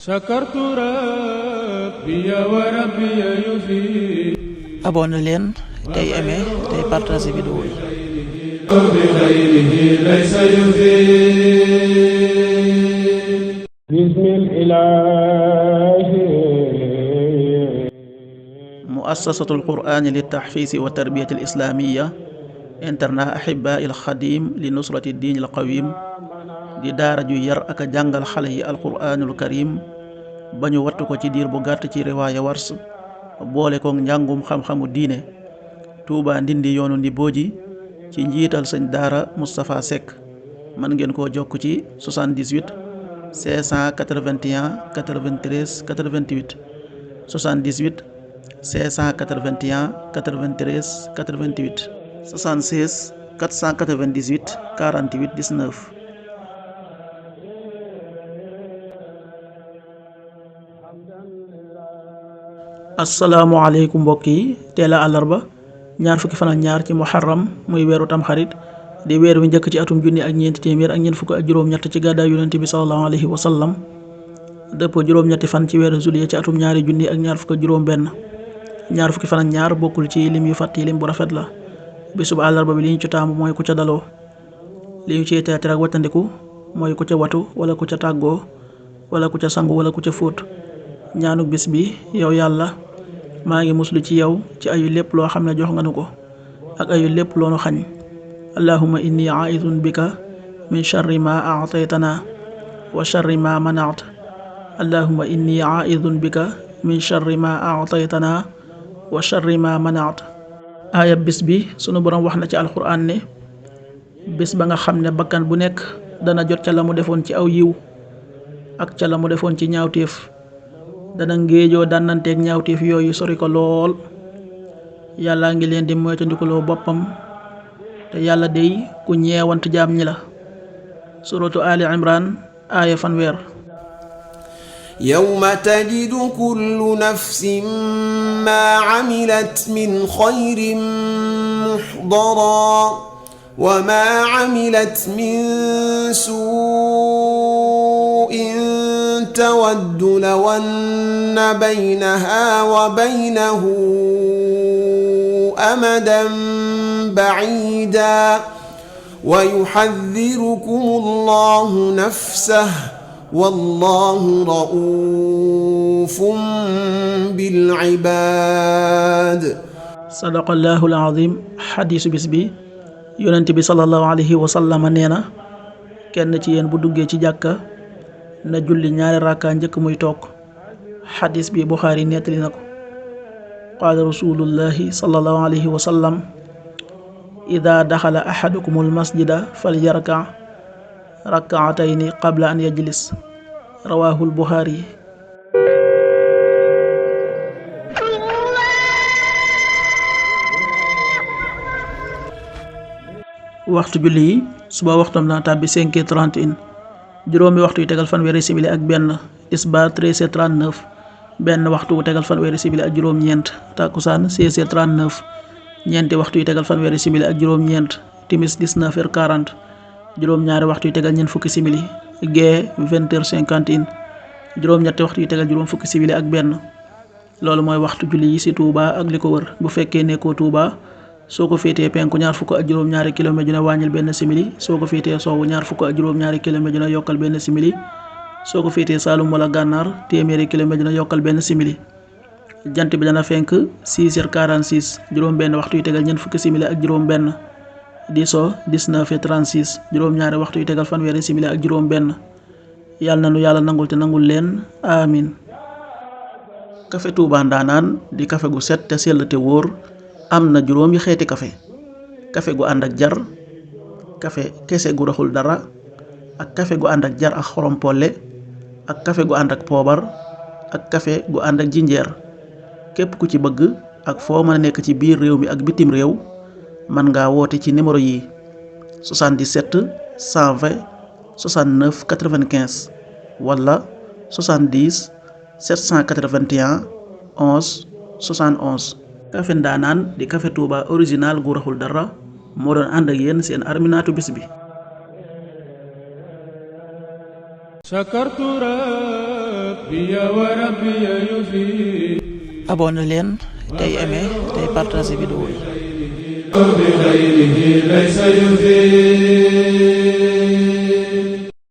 شكرت ربي وربي يفيد. abonné leen tey aimé tey partagé vidéo yi. بخيره ليس يفيد. بسم الإله. muassasatul qur'ani li tahfiisi wa tarbiyati al islamiyya internat ahibaa il xadim li nusrati diin al qawim di daara ju yar ak a jàngal xale yi alquraanul karim ba ñu wattu ko ci diir bu gàtt ci riwaaya wars boole kook njàngum xam-xamu diine. Touba Ndindi yoonu Ndibooji ci njiital sëñ daara Moustapha Seck. mën ngeen koo jokk ci 78 581 93 88 78 581 93 88 76 498 48 19. asalaamualeykum mbokk yi, teel a àllarba ñaar fukki fan ak ñaar ci muharram muy weeru tamxarit di weer wi njëkk ci atum junni ak ñeenti téeméer ak ñeent fukk ak juróom-ñett ci gàddaay yonent bi sallallahu alayhi wa sallam dëppoo juróom-ñetti fan ci weeru juillet ci atum ñaari junni ak ñaar fukk ak juróom-benn. ñaar fukki fan ak ñaar bokkul ci lim yu fàtt yi lim bu rafet la. bisub àllarba bi li ñu ci taamu mooy ku ca daloo. li ñu ciy teeter ak wattandiku mooy ku ca watu wala ku ca tàggoo wala ku ca sangu wala ku ca fóot. ñaanu bis bi: yow yàlla, maa ngi muslu ci yow ci ayu lépp loo xam ne jox nga nu ko ak ayu lépp loo nu xañ. allahumma inni aa'idun bika min sharri ma a'taytana wa sharri ma mana'ta. allahumma inni aa'idun bika min sharri ma a'taytana wa sharri ma mana'ta. aaya bis bi sunu borom wax na ci alxuraan ne bis ba nga xam ne bakkan bu nekk dana jot ca la mu defoon ci aw yiw ak ca la mu defoon ci ñaawteef, dana ngéejoo dànnanteeg ñaawteef yooyu sori ko lool. yàlla ngi leen di moytandikuloo boppam te yàlla dey ku ñeewant jaam ñi la. suratu ali imran aaya fanweer. يوم تجد كل نفس ما عملت من خير محضرا وما عملت من سوء تود لو أن بينها وبينه أمدا بعيدا ويحذركم الله نفسه والله رؤوف بالعباد. sadaqallahul azim. xadiisu bis bi, yonent bi sallallahu alayhi wa sallam nee na kenn ci yéen bu duggee ci jàkka na julli ñaari rakka njëkk muy toog. xadiis bi Buxaari nettali na ko. qaala rasulullahi sallallahu alayhi wa sallam: ida daxala ahadukumul masjida falyarka rak'atayni qabla an yajlis. rawaahul Buxaari. waxtu julli yi: suba waxtam dana tàbbi 5h31, juróomi waxtu yu tegal fanweeri simili ak benn. tisbaar 13h39, benn waxtu wu tegal fanweeri simili ak juróom-ñeent. takkusaan 16h39, ñeenti waxtu yu tegal fanweeri simili ak juróom-ñeent. timis 19h40, juróom-ñaari waxtu yu tegal ñeent fukki simili. gee 20h51, juróom-ñetti waxtu yu tegal juróom fukki simili ak benn. loolu mooy waxtu julli yi ci Touba ak li ko wër. bu fekkee nekkoo Touba, soo ko féetee penku ñaar fukk ak juróom-ñaari kilomètre ju ne wàññil benn simili. soo ko féetee sowwu ñaar fukk ak juróom-ñaari kilomètre ju ne yokkal benn simili. soo ko féetee Saalum wala Gànnaar téeméeri kilomètre ju ne yokkal benn simili. jant bi dana fenk 6h46, juróom benn waxtu yu tegal ñeent fukki simili ak juróom benn. di so 19h36, juróom-ñaari waxtu yu tegal fanweeri simili ak juróom benn. yàlla na nu yàlla nangul te nangul leen amin. kafe Touba Ndaanaan di kafe gu set te sell te wóor. am na juróomi xeeti kafe: kafe gu ànd ak jar, kafe kese gu raxul dara, ak kafe gu ànd ak jar ak xorom polle, ak kafe gu ànd ak poobar, ak kafe gu ànd ak jinjeer. képp ku ci bëgg ak foo mën a nekk ci biir réew mi ak bitim réew, mën ngaa woote ci numéro yi: 77 120 69 95 wala 70 781 11 71. kafe Ndaanaan di kafe Touba original gu raxul dara moo doon ànd ak yéen seen arminaatu bis bi. شكرت ربي وربي يفيد abonné leen tey aimé tey partagé vidéo yi بغيره ليس يفيد